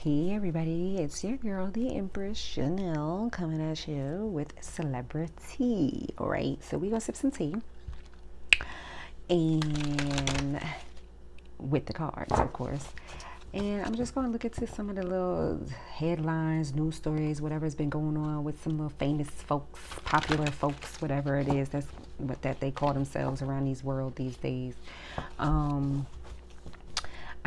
Hey everybody, it's your girl, the Empress Chanel, coming at you with CelebriTEA. Alright, so we gonna sip some tea. And with the cards, of course. And I'm just going to look into some of the little headlines, news stories, whatever's been going on with some little famous folks, popular folks, whatever it is that's what that they call themselves around these world these days. I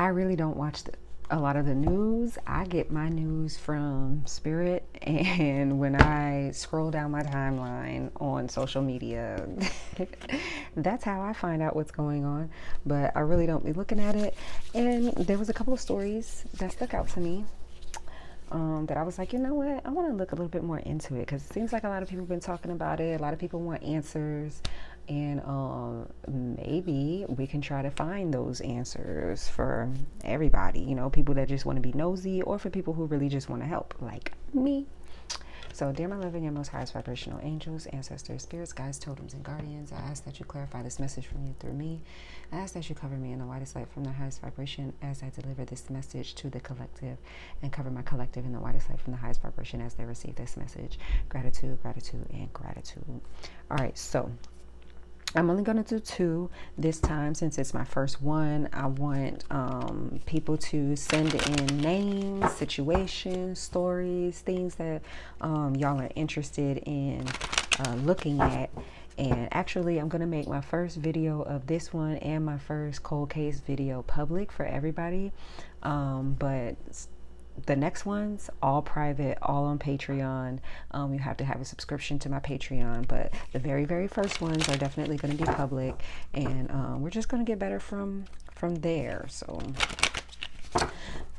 really don't watch a lot of the news. I get my news from Spirit, and when I scroll down my timeline on social media, that's how I find out what's going on. But I really don't be looking at it. And there was a couple of stories that stuck out to me. That I was like, you know what, I want to look a little bit more into it, because it seems like a lot of people have been talking about it. A lot of people want answers, and maybe we can try to find those answers for everybody, you know, people that just want to be nosy, or for people who really just want to help, like me. So, dear my loving and most highest vibrational angels, ancestors, spirits, guides, totems, and guardians, I ask that you clarify this message from you through me. I ask that you cover me in the widest light from the highest vibration as I deliver this message to the collective, and cover my collective in the widest light from the highest vibration as they receive this message. Gratitude, gratitude, and gratitude. All right, so I'm only going to do two this time since it's my first one. I want people to send in names, situations, stories, things that y'all are interested in looking at. And actually, I'm going to make my first video of this one and my first cold case video public for everybody. But the next ones, all private, all on Patreon. You have to have a subscription to my Patreon, but the very, very first ones are definitely going to be public, and we're just going to get better from there. So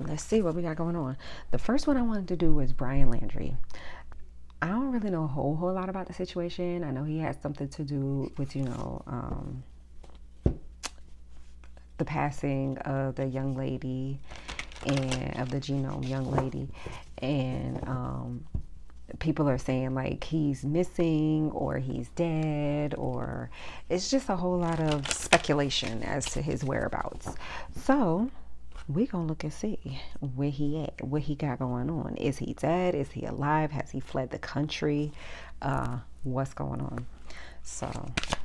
let's see what we got going on. The first one I wanted to do was Brian Landrie. I don't really know a whole lot about the situation. I know he has something to do with, you know, the passing of the young lady, and of the genome young lady, and people are saying like he's missing or he's dead, or it's just a whole lot of speculation as to his whereabouts. So we gonna look and see where he at, what he got going on. Is he dead? Is he alive? Has he fled the country? What's going on? So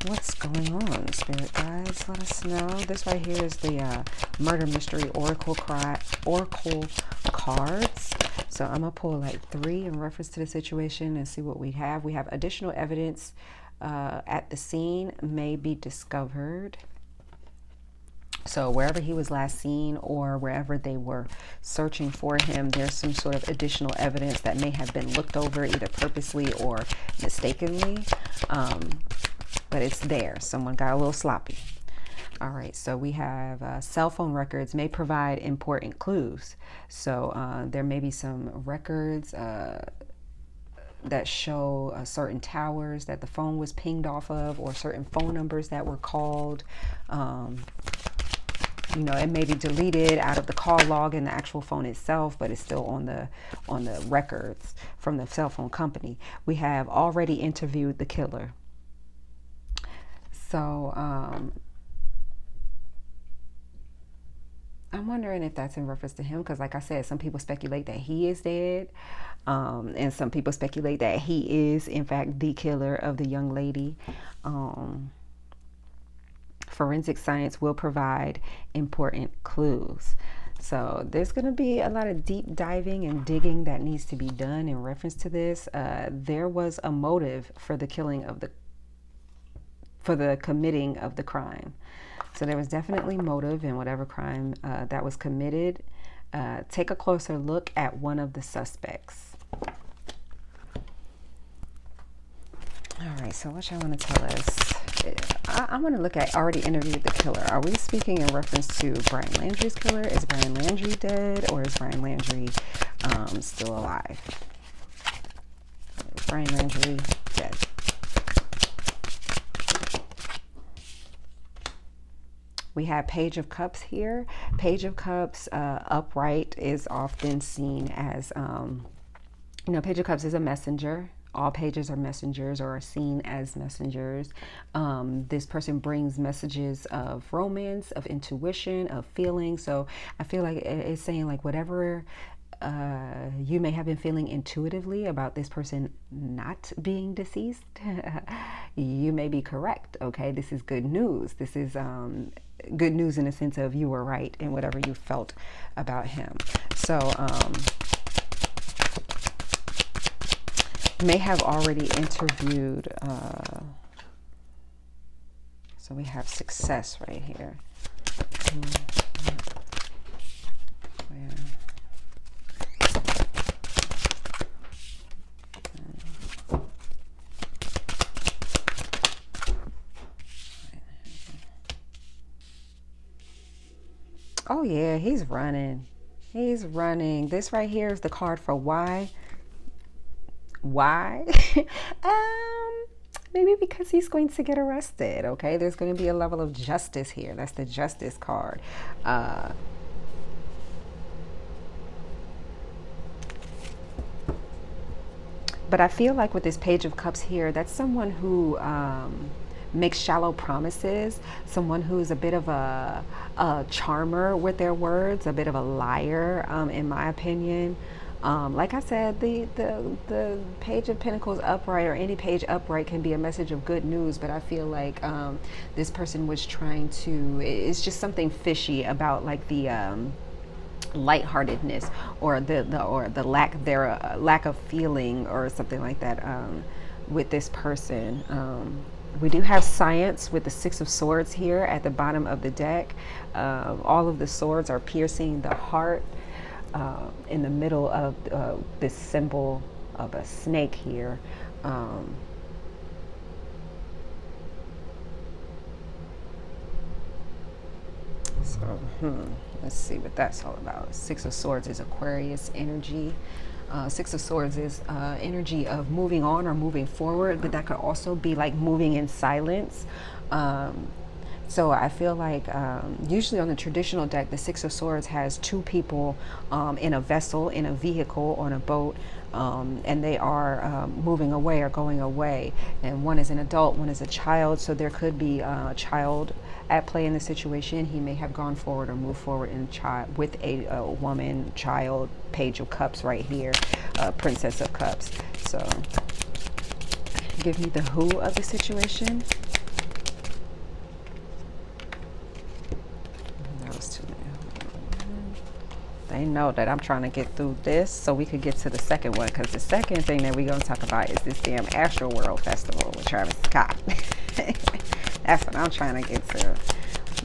what's going on, spirit guides? Let us know. This right here is the murder mystery oracle cards. So I'm gonna pull like 3 in reference to the situation and see what we have. We have additional evidence at the scene may be discovered. So wherever he was last seen, or wherever they were searching for him, there's some sort of additional evidence that may have been looked over either purposely or mistakenly. But it's there. Someone got a little sloppy. All right, so we have cell phone records may provide important clues. So there may be some records that show certain towers that the phone was pinged off of, or certain phone numbers that were called. You know, it may be deleted out of the call log in the actual phone itself, but it's still on the records from the cell phone company. We have already interviewed the killer. So I'm wondering if that's in reference to him, because like I said, some people speculate that he is dead, and some people speculate that he is in fact the killer of the young lady. Forensic science will provide important clues. So there's going to be a lot of deep diving and digging that needs to be done in reference to this. There was a motive for the killing of for the committing of the crime. So there was definitely motive in whatever crime that was committed. Take a closer look at one of the suspects. All right, so what y'all want to tell us? I want to look at already interviewed the killer. Are we speaking in reference to Brian Landrie's killer? Is Brian Landrie dead, or is Brian Landrie still alive? Brian Landrie dead. We have Page of Cups here. Page of Cups upright is often seen as, you know, Page of Cups is a messenger. All pages are messengers, or are seen as messengers. This person brings messages of romance, of intuition, of feeling. So I feel like it's saying like whatever You may have been feeling intuitively about this person not being deceased. You may be correct. Okay, this is good news. This is good news in the sense of you were right in whatever you felt about him. So may have already interviewed. So we have success right here. Oh yeah, he's running. He's running. This right here is the card for why. Why? Maybe because he's going to get arrested. Okay, there's going to be a level of justice here. That's the justice card. But I feel like with this Page of Cups here, that's someone who makes shallow promises, someone who's a bit of a charmer with their words, a bit of a liar, in my opinion. Like I said, the Page of Pentacles upright, or any page upright, can be a message of good news, but I feel like this person was trying to, it's just something fishy about like the lightheartedness or the lack of feeling or something like that with this person. We do have science with the Six of Swords here at the bottom of the deck. All of the swords are piercing the heart in the middle of this symbol of a snake here. Let's see what that's all about. Six of Swords is Aquarius energy. Six of Swords is energy of moving on or moving forward, but that could also be like moving in silence. So I feel like usually on the traditional deck, the Six of Swords has two people in a vessel, in a vehicle, on a boat, and they are moving away or going away. And one is an adult, one is a child. So there could be a child at play in the situation. He may have gone forward or moved forward in child with a woman, child, Page of Cups right here, Princess of Cups. So give me the who of the situation. They know that I'm trying to get through this so we could get to the second one, because the second thing that we're going to talk about is this damn AstroWorld festival with Travis Scott. That's what I'm trying to get to.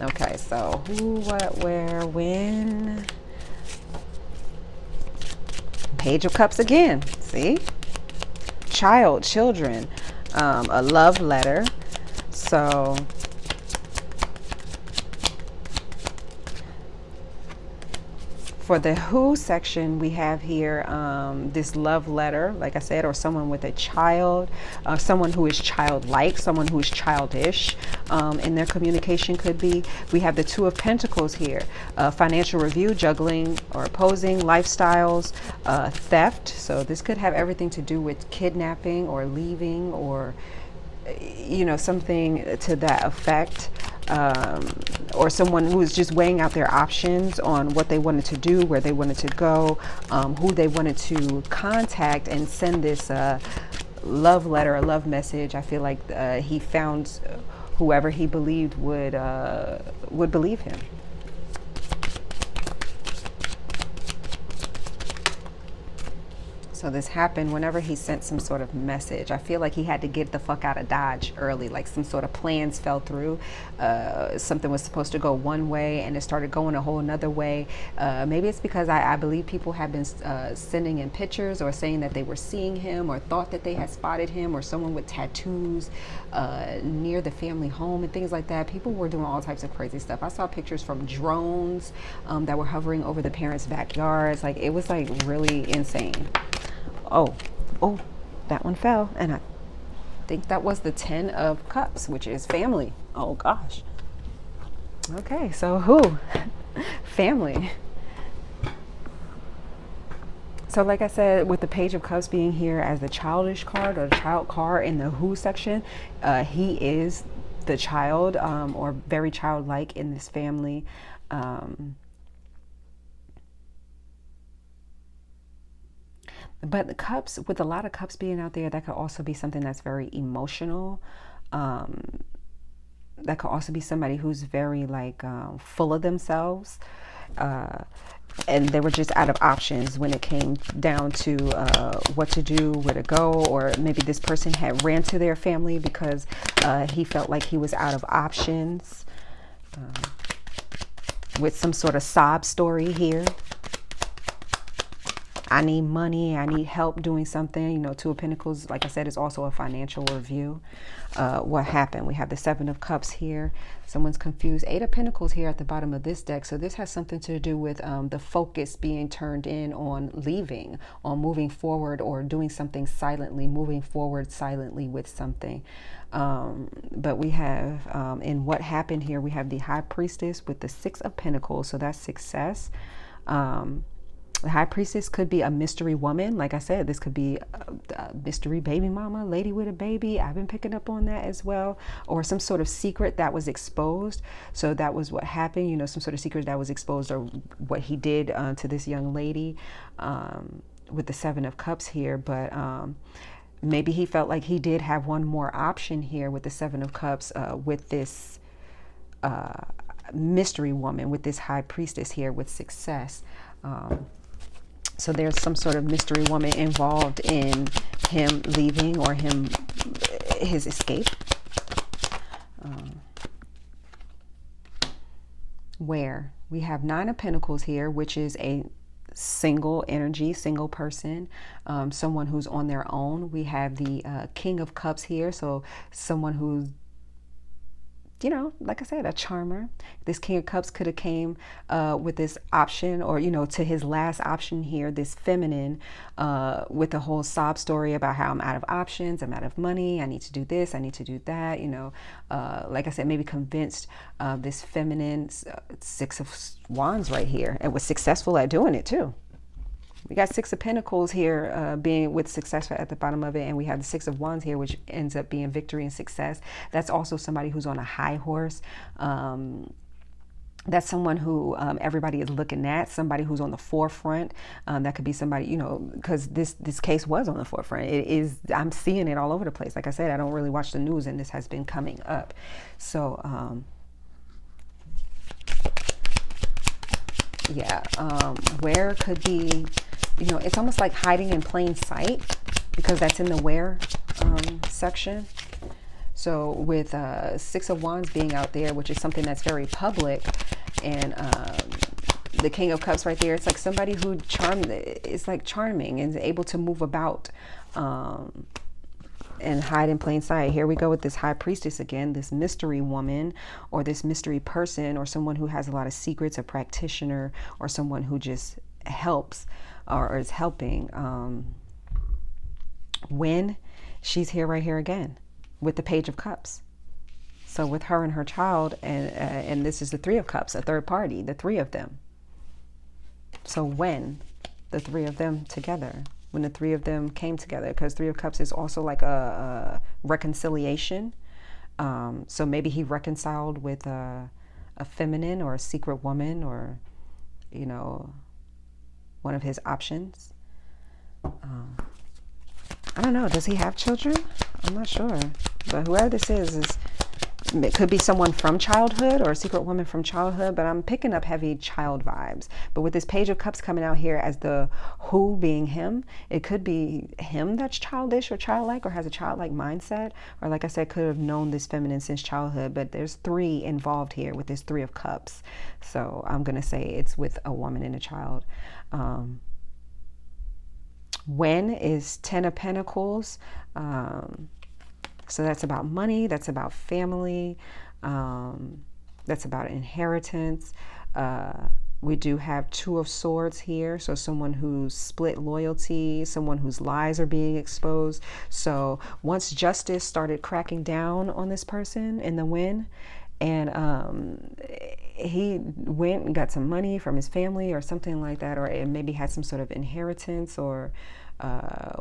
Okay, so who, what, where, when? Page of Cups again. See? Child, children, a love letter. So for the who section, we have here this love letter, like I said, or someone with a child, someone who is childlike, someone who is childish in their communication could be. We have the Two of Pentacles here, financial review, juggling or opposing, lifestyles, theft. So this could have everything to do with kidnapping or leaving, or you know, something to that effect. Or someone who is just weighing out their options on what they wanted to do, where they wanted to go, who they wanted to contact and send this love letter, a love message. I feel like he found whoever he believed would believe him. So this happened whenever he sent some sort of message. I feel like he had to get the fuck out of Dodge early, like some sort of plans fell through. Something was supposed to go one way and it started going a whole nother way. Maybe it's because I believe people have been sending in pictures or saying that they were seeing him or thought that they had spotted him, or someone with tattoos near the family home and things like that. People were doing all types of crazy stuff. I saw pictures from drones that were hovering over the parents' backyards. Like, it was like really insane. Oh, that one fell. And I think that was the 10 of Cups, which is family. Oh gosh. Okay, so who? Family. So like I said, with the Page of Cups being here as the childish card, or the child card in the who section, he is the child, or very childlike in this family. But the cups, with a lot of cups being out there, that could also be something that's very emotional. That could also be somebody who's very like full of themselves. And they were just out of options when it came down to what to do, where to go, or maybe this person had ran to their family because he felt like he was out of options, with some sort of sob story here. I need money, I need help doing something. You know, Two of Pentacles, like I said, is also a financial review. What happened? We have the Seven of Cups here. Someone's confused. Eight of Pentacles here at the bottom of this deck. So this has something to do with the focus being turned in on leaving, on moving forward, or doing something silently, moving forward silently with something. But we have, in what happened here, we have the High Priestess with the Six of Pentacles. So that's success. The High Priestess could be a mystery woman. Like I said, this could be a mystery baby mama, lady with a baby. I've been picking up on that as well. Or some sort of secret that was exposed. So that was what happened, you know, some sort of secret that was exposed, or what he did to this young lady with the Seven of Cups here. But maybe he felt like he did have one more option here with the Seven of Cups with this mystery woman, with this High Priestess here with success. So there's some sort of mystery woman involved in him leaving, or his escape. Where we have Nine of Pentacles here, which is a single energy, single person, someone who's on their own. We have the King of Cups here, so someone who's, you know, like I said, a charmer. This King of Cups could have came with this option, or, you know, to his last option here, this feminine, with the whole sob story about how I'm out of options, I'm out of money, I need to do this, I need to do that, you know. Like I said, maybe convinced this feminine Six of Wands right here, and was successful at doing it too. We got Six of Pentacles here being with success at the bottom of it. And we have the Six of Wands here, which ends up being victory and success. That's also somebody who's on a high horse. That's someone who everybody is looking at, somebody who's on the forefront. That could be somebody, you know, because this case was on the forefront. It is, I'm seeing it all over the place. Like I said, I don't really watch the news, and this has been coming up. So, yeah, where could be, you know, it's almost like hiding in plain sight, because that's in the where section. So with Six of Wands being out there, which is something that's very public, and the King of Cups right there, it's like somebody who is like charming and is able to move about and hide in plain sight. Here we go with this High Priestess again, this mystery woman, or this mystery person, or someone who has a lot of secrets, a practitioner, or someone who just helps or is helping. When she's here, right here again, with the Page of Cups. So with her and her child, and this is the Three of Cups, a third party, the three of them. So when the three of them together, when the three of them came together, because Three of Cups is also like a reconciliation. So maybe he reconciled with a feminine or a secret woman, or, you know, one of his options. I don't know. Does he have children? I'm not sure. But whoever this is, it could be someone from childhood, or a secret woman from childhood, but I'm picking up heavy child vibes. But with this Page of Cups coming out here as the who being him, it could be him that's childish or childlike, or has a childlike mindset, or, like I said, could have known this feminine since childhood. But there's three involved here with this Three of Cups. So I'm going to say it's with a woman and a child. When is Ten of Pentacles. So that's about money, that's about family, that's about inheritance. We do have Two of Swords here, so someone who's split loyalty, someone whose lies are being exposed. So once justice started cracking down on this person in the win, and he went and got some money from his family or something like that, or it maybe had some sort of inheritance, or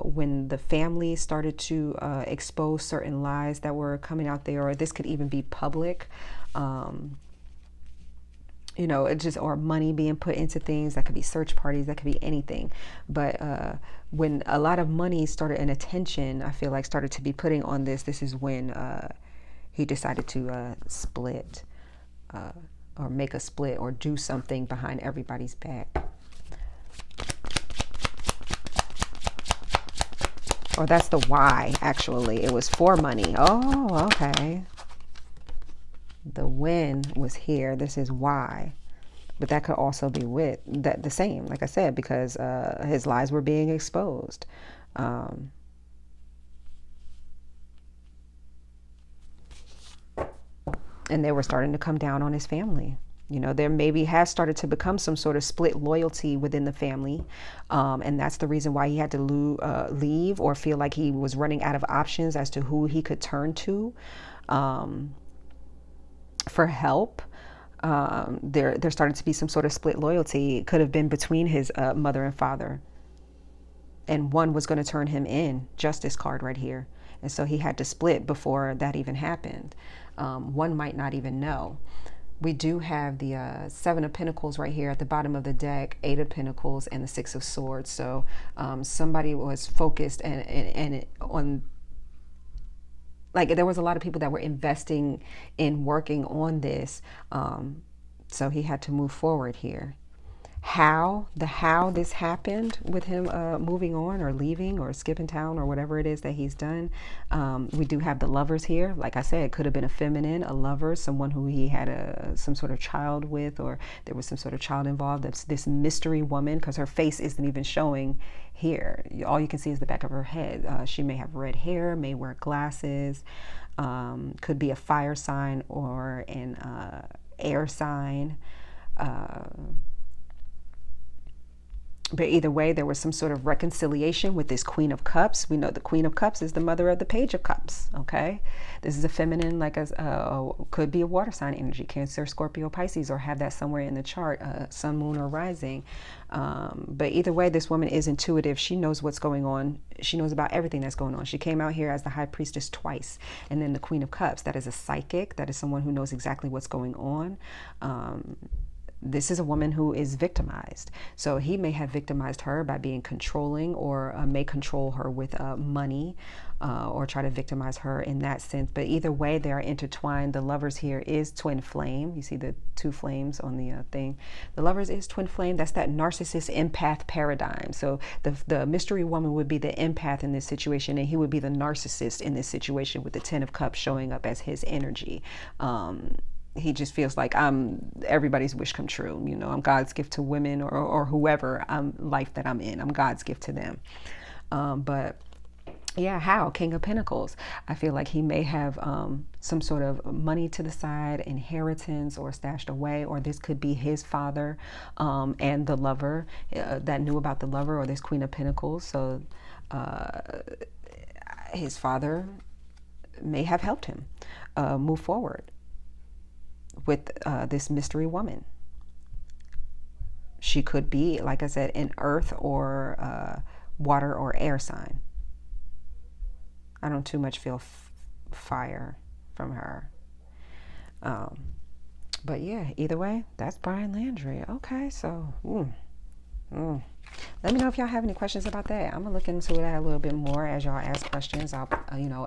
when the family started to expose certain lies that were coming out there, or this could even be public. you know, it just, or money being put into things. That could be search parties, that could be anything. But when a lot of money started, and attention, I feel like, started to be putting on this is when he decided to split, or make a split, or do something behind everybody's back. Or that's the why, actually. It was for money. Oh, okay. The when was here. This is why. But that could also be with that, the same, like I said, because his lies were being exposed. And they were starting to come down on his family. You know, there maybe has started to become some sort of split loyalty within the family. And that's the reason why he had to leave, or feel like he was running out of options as to who he could turn to for help. There started to be some sort of split loyalty. It could have been between his mother and father. And one was going to turn him in, Justice card right here. And so he had to split before that even happened. One might not even know. We do have the Seven of Pentacles right here at the bottom of the deck, Eight of Pentacles, and the Six of Swords. So somebody was focused and on, like, there was a lot of people that were investing in working on this. So he had to move forward here. How this happened with him moving on, or leaving, or skipping town, or whatever it is that he's done. We do have the Lovers here. Like I said, it could have been a feminine, a lover, someone who he had some sort of child with, or there was some sort of child involved. That's this mystery woman, because her face isn't even showing here. All you can see is the back of her head. She may have red hair, may wear glasses, could be a fire sign or an air sign. But either way, there was some sort of reconciliation with this Queen of Cups. We know the Queen of Cups is the mother of the Page of Cups, okay? This is a feminine, like could be a water sign energy, Cancer, Scorpio, Pisces, or have that somewhere in the chart, sun, moon, or rising. But either way, this woman is intuitive. She knows what's going on. She knows about everything that's going on. She came out here as the High Priestess twice. And then the Queen of Cups, that is a psychic. That is someone who knows exactly what's going on. This is a woman who is victimized. So he may have victimized her by being controlling, or may control her with money, or try to victimize her in that sense. But either way, they are intertwined. The Lovers here is twin flame. You see the two flames on the thing. The Lovers is twin flame. That's that narcissist empath paradigm. So the mystery woman would be the empath in this situation, and he would be the narcissist in this situation, with the Ten of Cups showing up as his energy. He just feels like I'm everybody's wish come true. You know, I'm God's gift to women, or whoever life that I'm in. I'm God's gift to them. But yeah, how? King of Pentacles. I feel like he may have some sort of money to the side, inheritance, or stashed away, or this could be his father and the lover that knew about the lover, or this Queen of Pentacles. So his father may have helped him move forward with this mystery woman. She could be, like I said, an earth or water or air sign. I don't too much feel fire from her. But yeah, either way, that's Brian Landrie. Okay, so let me know if y'all have any questions about that. I'm gonna look into that a little bit more as y'all ask questions. I'll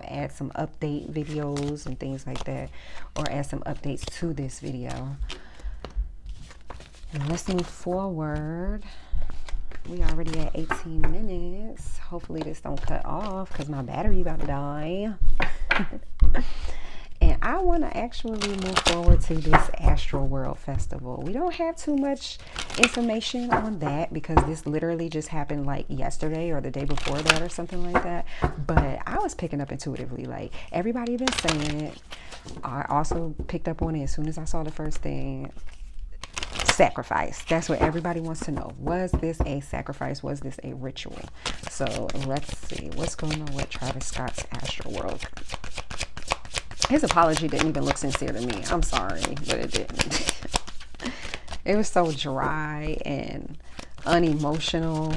add some update videos and things like that, or add some updates to this video. And let's move forward. We already at 18 minutes. Hopefully this don't cut off, because my battery about to die. And I want to actually move forward to this AstroWorld festival. We don't have too much information on that, because this literally just happened like yesterday or the day before that or something like that. But I was picking up intuitively, like everybody been saying it. I also picked up on it as soon as I saw the first thing. Sacrifice. That's what everybody wants to know. Was this a sacrifice? Was this a ritual? So let's see what's going on with Travis Scott's AstroWorld. His apology didn't even look sincere to me. I'm sorry, but it didn't. It was so dry and unemotional.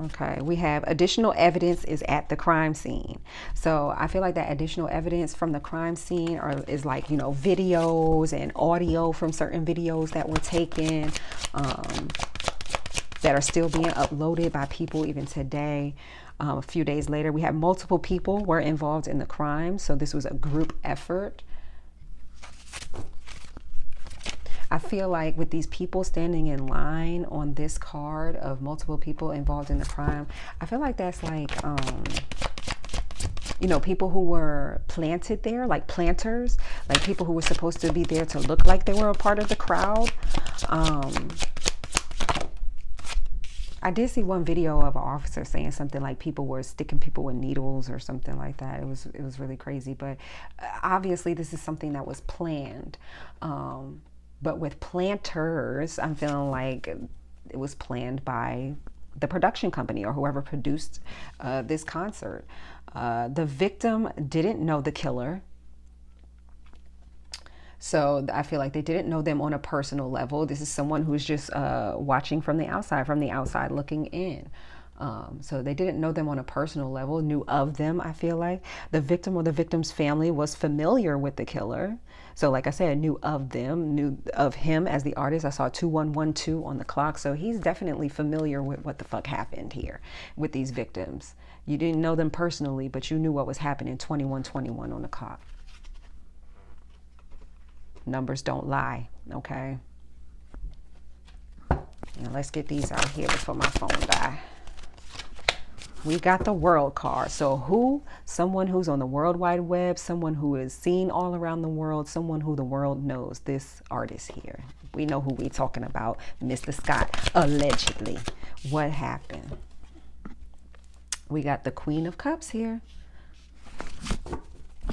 Okay, we have additional evidence is at the crime scene. So I feel like that additional evidence from the crime scene is like, you know, videos and audio from certain videos that were taken, that are still being uploaded by people even today. A few days later, we have multiple people were involved in the crime. So this was a group effort. I feel like with these people standing in line on this card of multiple people involved in the crime, I feel like that's like, you know, people who were planted there, like planters, like people who were supposed to be there to look like they were a part of the crowd. I did see one video of an officer saying something like people were sticking people with needles or something like that. It was really crazy, but obviously this is something that was planned. But with planters, I'm feeling like it was planned by the production company or whoever produced this concert. The victim didn't know the killer. So I feel like they didn't know them on a personal level. This is someone who's just watching from the outside looking in. So they didn't know them on a personal level, knew of them, I feel like. The victim or the victim's family was familiar with the killer. So like I said, knew of them, knew of him as the artist. I saw 2112 on the clock. So he's definitely familiar with what the fuck happened here with these victims. You didn't know them personally, but you knew what was happening. 2121 on the clock. Numbers don't lie, okay? Now let's get these out here before my phone die. We got the world card. So who? Someone who's on the World Wide Web, someone who is seen all around the world, someone who the world knows. This artist here. We know who we're talking about. Mr. Scott, allegedly. What happened? We got the Queen of Cups here.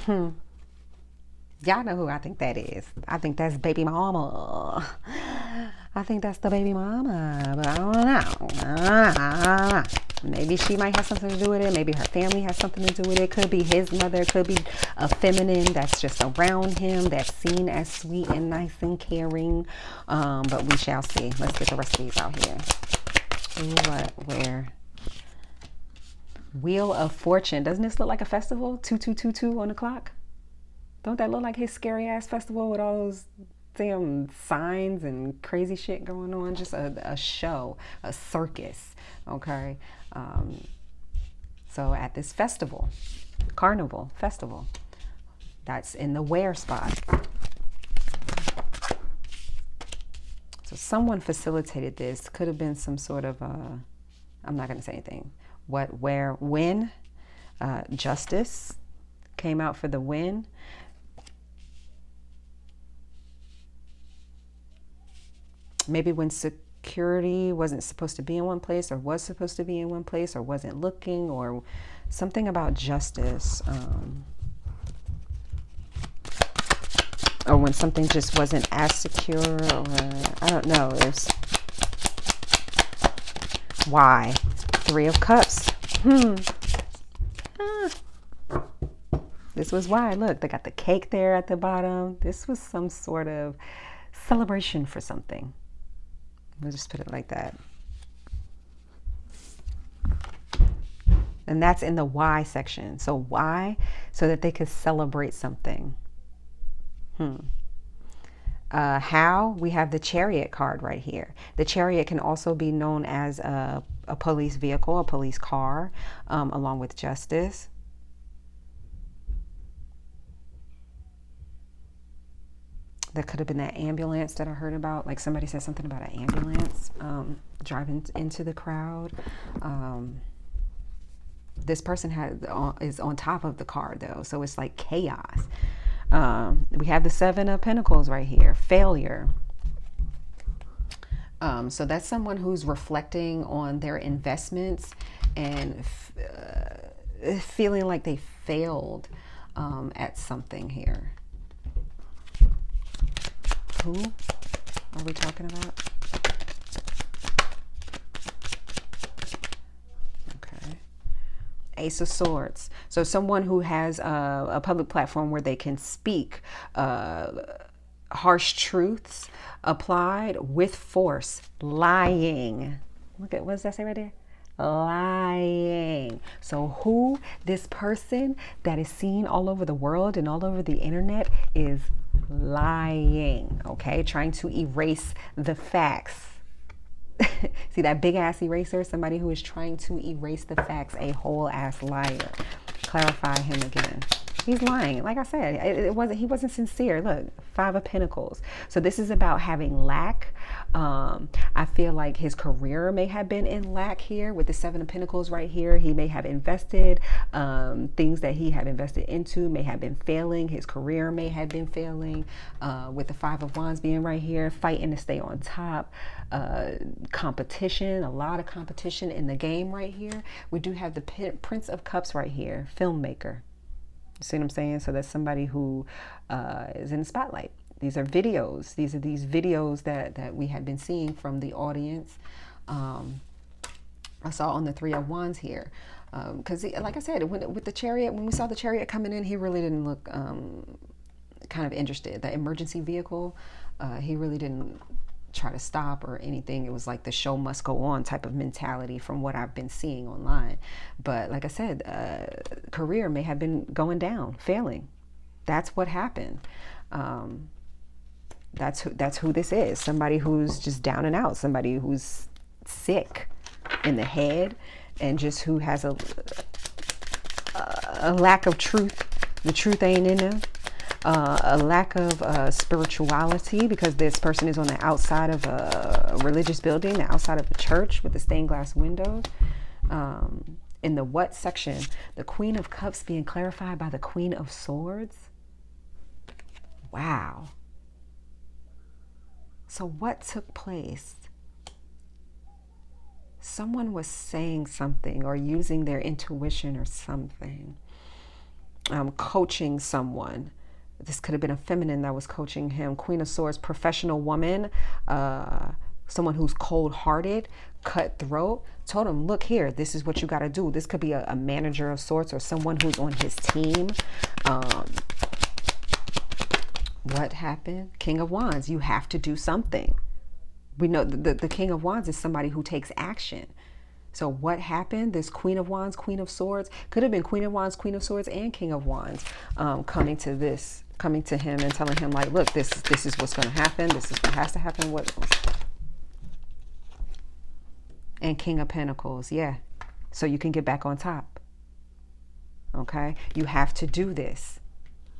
Y'all know who I think that is. I think that's baby mama. I think that's the baby mama, but I don't know. Maybe she might have something to do with it. Maybe her family has something to do with it. Could be his mother. Could be a feminine that's just around him, that's seen as sweet and nice and caring. But we shall see. Let's get the rest of these out here. What? Where? Wheel of Fortune. Doesn't this look like a festival? 2222 on the clock. Don't that look like his scary ass festival with all those damn signs and crazy shit going on? Just a show, a circus. Okay. So at this festival, carnival festival, that's in the where spot. So someone facilitated this. Could have been some sort of I'm not going to say anything. What, where, when. Justice came out for the win. Maybe when security wasn't supposed to be in one place, or was supposed to be in one place, or wasn't looking, or something about justice. Or when something just wasn't as secure, or I don't know. There's why. 3 of Cups. This was why. Look, they got the cake there at the bottom. This was some sort of celebration for something. We'll just put it like that. And that's in the why section. So why? So that they could celebrate something. How? We have the Chariot card right here. The Chariot can also be known as a police vehicle, a police car, along with justice. That could have been that ambulance that I heard about. Like somebody said something about an ambulance driving into the crowd. This person is on top of the car though, so it's like chaos. We have the 7 of Pentacles right here. Failure. So that's someone who's reflecting on their investments and feeling like they failed at something here. Who are we talking about? Okay. Ace of Swords. So someone who has a public platform where they can speak harsh truths applied with force. Lying. Look at, what does that say right there? lying. So who this person that is seen all over the world and all over the internet is lying, okay? Trying to erase the facts. See that big ass eraser? Somebody who is trying to erase the facts, a whole ass liar. Clarify him again. He's lying. Like I said, he wasn't sincere. Look, 5 of Pentacles. So this is about having lack. I feel like his career may have been in lack here with the 7 of Pentacles right here. He may have invested, things that he had invested into may have been failing. His career may have been failing, with the 5 of Wands being right here, fighting to stay on top. Competition, a lot of competition in the game right here. We do have the Prince of Cups right here, filmmaker. See what I'm saying? So that's somebody who is in the spotlight. These are videos. These videos that we had been seeing from the audience. I saw on the 3 of Wands here. Because like I said, with the Chariot, when we saw the Chariot coming in, he really didn't look kind of interested. The emergency vehicle, he really didn't try to stop or anything. It was like the show must go on type of mentality from what I've been seeing online. But like I said, career may have been going down, failing. That's what happened. That's who this is. Somebody who's just down and out. Somebody who's sick in the head and just who has a lack of truth. The truth ain't in them. A lack of spirituality, because this person is on the outside of a religious building, the outside of a church with the stained glass windows. In the what section? The Queen of Cups being clarified by the Queen of Swords. Wow. So what took place? Someone was saying something or using their intuition or something. Coaching someone. This could have been a feminine that was coaching him. Queen of Swords, professional woman, someone who's cold-hearted, cutthroat, told him, look here, this is what you got to do. This could be a manager of sorts or someone who's on his team. What happened? King of Wands, you have to do something. We know the King of Wands is somebody who takes action. So what happened? This Queen of Wands, Queen of Swords, could have been Queen of Wands, Queen of Swords, and King of Wands coming to him and telling him, like, look, this is what's going to happen. This is what has to happen. And King of Pentacles, yeah. So you can get back on top. Okay? You have to do this.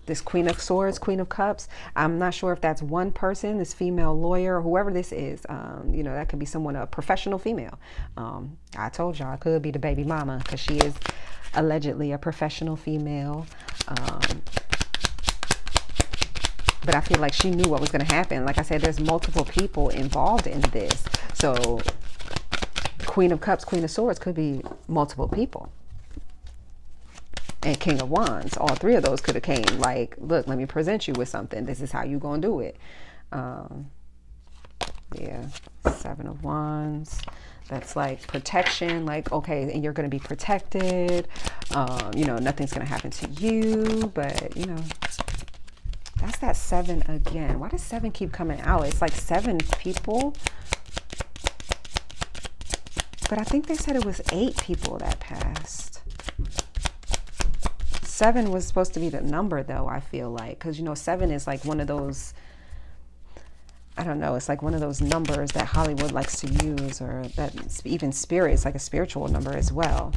This Queen of Swords, Queen of Cups, I'm not sure if that's one person, this female lawyer, or whoever this is. You know, that could be someone, a professional female. I told y'all, it could be the baby mama, because she is allegedly a professional female. But I feel like she knew what was going to happen. Like I said, there's multiple people involved in this. So Queen of Cups, Queen of Swords could be multiple people. And King of Wands, all 3 of those could have came like, look, let me present you with something. This is how you gonna do it. Yeah, 7 of Wands. That's like protection, like, okay, and you're gonna be protected. You know, nothing's gonna happen to you, but you know, that's that 7 again. Why does 7 keep coming out? It's like 7 people. But I think they said it was 8 people that passed. 7 was supposed to be the number, though, I feel like. Because, you know, 7 is like one of those, I don't know, it's like one of those numbers that Hollywood likes to use, or that even spirit, it's like a spiritual number as well.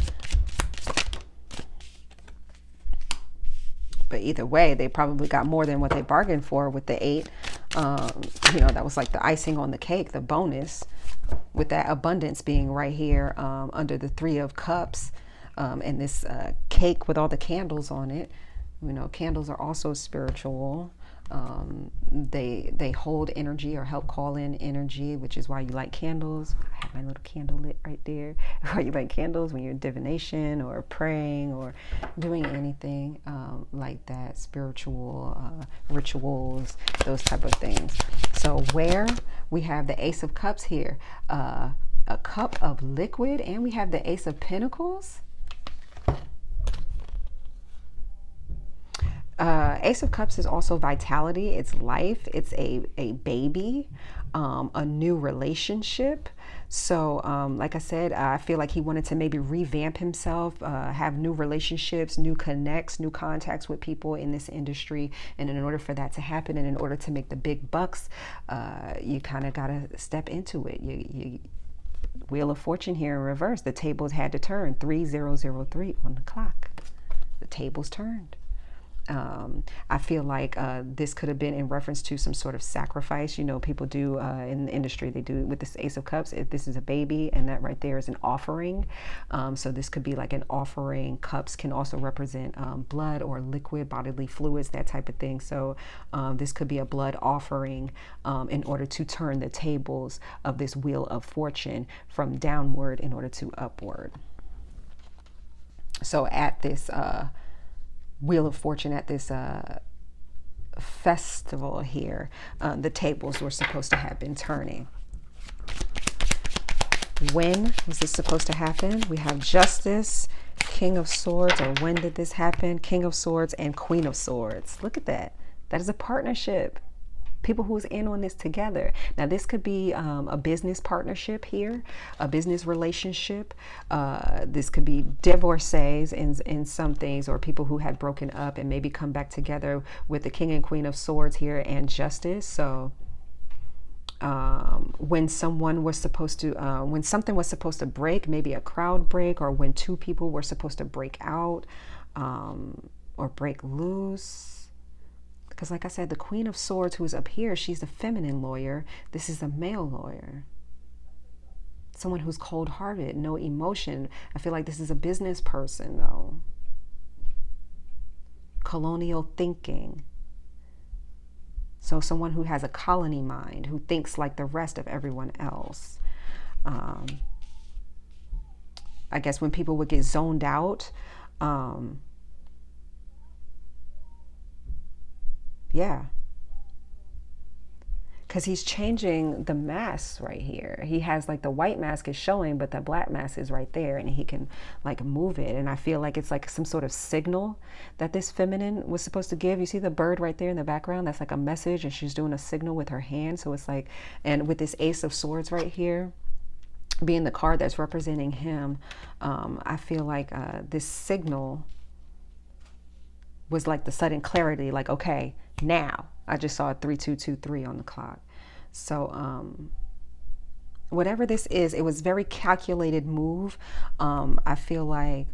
But either way, they probably got more than what they bargained for with the 8. You know, that was like the icing on the cake, the bonus, with that abundance being right here under the 3 of Cups. And this cake with all the candles on it. You know, candles are also spiritual. They hold energy or help call in energy, which is why you light candles. I have my little candle lit right there. Why you light candles when you're in divination or praying or doing anything like that, spiritual rituals, those type of things. So where we have the Ace of Cups here, a cup of liquid, and we have the Ace of Pentacles. Ace of Cups is also vitality. It's life. It's a baby, a new relationship. So, like I said, I feel like he wanted to maybe revamp himself, have new relationships, new connects, new contacts with people in this industry. And in order for that to happen, and in order to make the big bucks, you kind of got to step into it. You Wheel of Fortune here in reverse. The tables had to turn. 3003 on the clock. The tables turned. I feel like this could have been in reference to some sort of sacrifice. You know, people do in the industry, they do with this Ace of Cups. This is a baby, and that right there is an offering. So this could be like an offering. Cups can also represent blood or liquid, bodily fluids, that type of thing. So this could be a blood offering in order to turn the tables of this Wheel of Fortune from downward in order to upward. So at this Wheel of Fortune, at this festival here, the tables were supposed to have been turning. When was this supposed to happen? We have Justice, King of Swords, or when did this happen? King of Swords and Queen of Swords. Look at that. That is a partnership. People who's in on this together. Now, this could be a business partnership here, a business relationship. This could be divorcees in some things, or people who had broken up and maybe come back together with the King and Queen of Swords here and Justice. So when someone was supposed to, when something was supposed to break, maybe a crowd break, or when two people were supposed to break out or break loose. Because like I said, the Queen of Swords who is up here, she's a feminine lawyer. This is a male lawyer. Someone who's cold-hearted, no emotion. I feel like this is a business person, though. Colonial thinking. So someone who has a colony mind, who thinks like the rest of everyone else. I guess when people would get zoned out, yeah, because he's changing the mask right here. He has like the white mask is showing, but the black mask is right there, and he can like move it. And I feel like it's like some sort of signal that this feminine was supposed to give. You see the bird right there in the background? That's like a message, and she's doing a signal with her hand. So it's like, and with this Ace of Swords right here, being the card that's representing him, I feel like this signal was like the sudden clarity, like, okay, now. I just saw a 3223 on the clock. So whatever this is, it was very calculated move. I feel like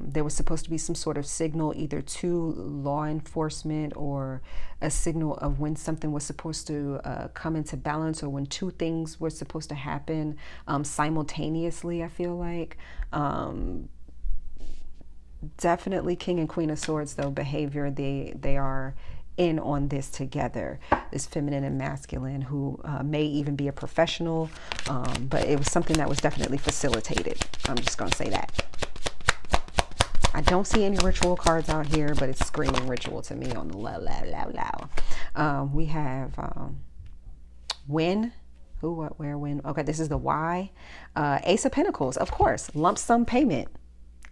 there was supposed to be some sort of signal either to law enforcement, or a signal of when something was supposed to come into balance, or when two things were supposed to happen simultaneously, I feel like. Definitely King and Queen of Swords, though, behavior, they are in on this together, this feminine and masculine, who may even be a professional, but it was something that was definitely facilitated. I'm just going to say that. I don't see any ritual cards out here, but it's screaming ritual to me on the low. We have when, who, what, where, when. Okay, this is the why. Ace of Pentacles, of course. Lump sum payment.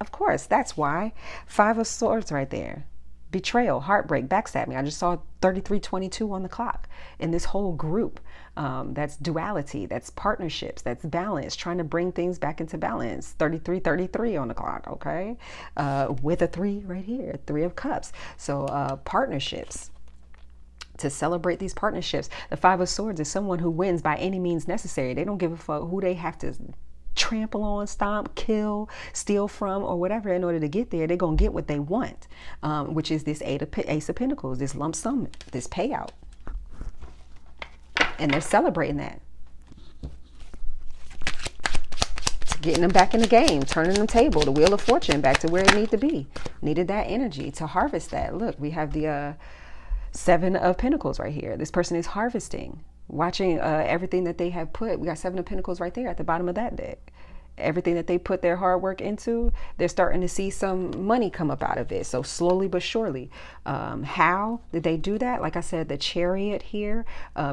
Of course, that's why. Five of Swords right there. Betrayal, heartbreak, backstabbing. I just saw 3322 on the clock. In this whole group, that's duality, that's partnerships, that's balance, trying to bring things back into balance. 3333 on the clock, okay? With a 3 right here, 3 of Cups. So partnerships. To celebrate these partnerships. The Five of Swords is someone who wins by any means necessary. They don't give a fuck who they have to trample on, stomp, kill, steal from, or whatever. In order to get there, they're going to get what they want, which is this Ace of Pentacles, this lump sum, this payout. And they're celebrating that. It's getting them back in the game, turning the table, the Wheel of Fortune back to where it needed to be. Needed that energy to harvest that. Look, we have the Seven of Pentacles right here. This person is harvesting. Watching everything that they have put. We got Seven of Pentacles right there at the bottom of that deck. Everything that they put their hard work into, they're starting to see some money come up out of it. So slowly but surely. How did they do that? Like I said, the Chariot here,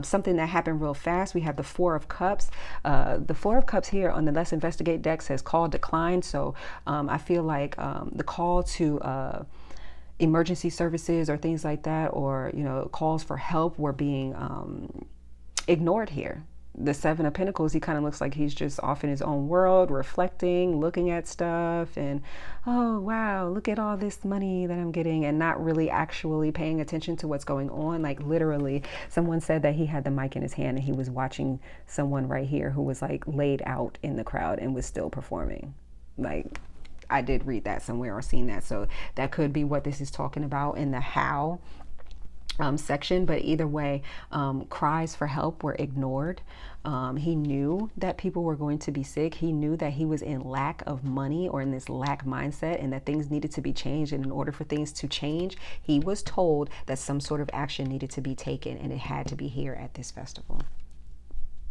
something that happened real fast. We have the Four of Cups. The Four of Cups here on the Let's Investigate deck says call declined. So I feel like the call to emergency services or things like that, or, you know, calls for help were being ignored here. The Seven of Pentacles, he kind of looks like he's just off in his own world, reflecting, looking at stuff, and oh wow, look at all this money that I'm getting, and not really actually paying attention to what's going on. Like literally, someone said that he had the mic in his hand and he was watching someone right here who was like laid out in the crowd and was still performing. Like, I did read that somewhere or seen that. So that could be what this is talking about in the how section. But either way, cries for help were ignored. He knew that people were going to be sick. He knew that he was in lack of money, or in this lack mindset, and that things needed to be changed. And in order for things to change, he was told that some sort of action needed to be taken, and it had to be here at this festival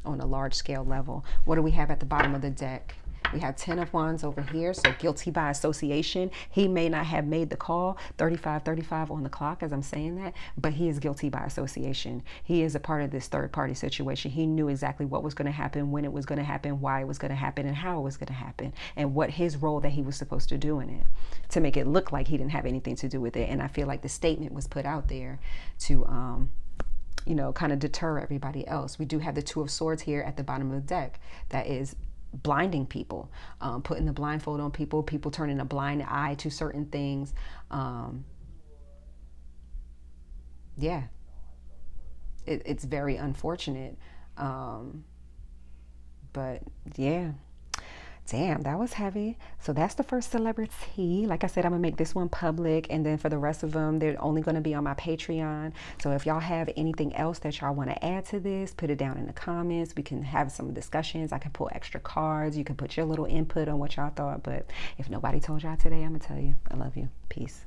on a large scale level. What do we have at the bottom of the deck? We have 10 of Wands over here, so guilty by association. He may not have made the call, 35 on the clock as I'm saying that, but he is guilty by association. He is a part of this third party situation. He knew exactly what was going to happen, when it was going to happen, why it was going to happen, and how it was going to happen, and what his role that he was supposed to do in it, to make it look like he didn't have anything to do with it. And I feel like the statement was put out there to you know, kind of deter everybody else. We do have the Two of Swords here at the bottom of the deck. That is blinding people, putting the blindfold on people, people turning a blind eye to certain things. Yeah, it's very unfortunate. But yeah, damn, that was heavy. So that's the first celebrity. Like I said, I'm gonna make this one public, and then for the rest of them, they're only gonna be on my Patreon. So if y'all have anything else that y'all want to add to this, put it down in the comments. We can have some discussions. I can pull extra cards. You can put your little input on what y'all thought. But if nobody told y'all today, I'm gonna tell you, I love you. Peace.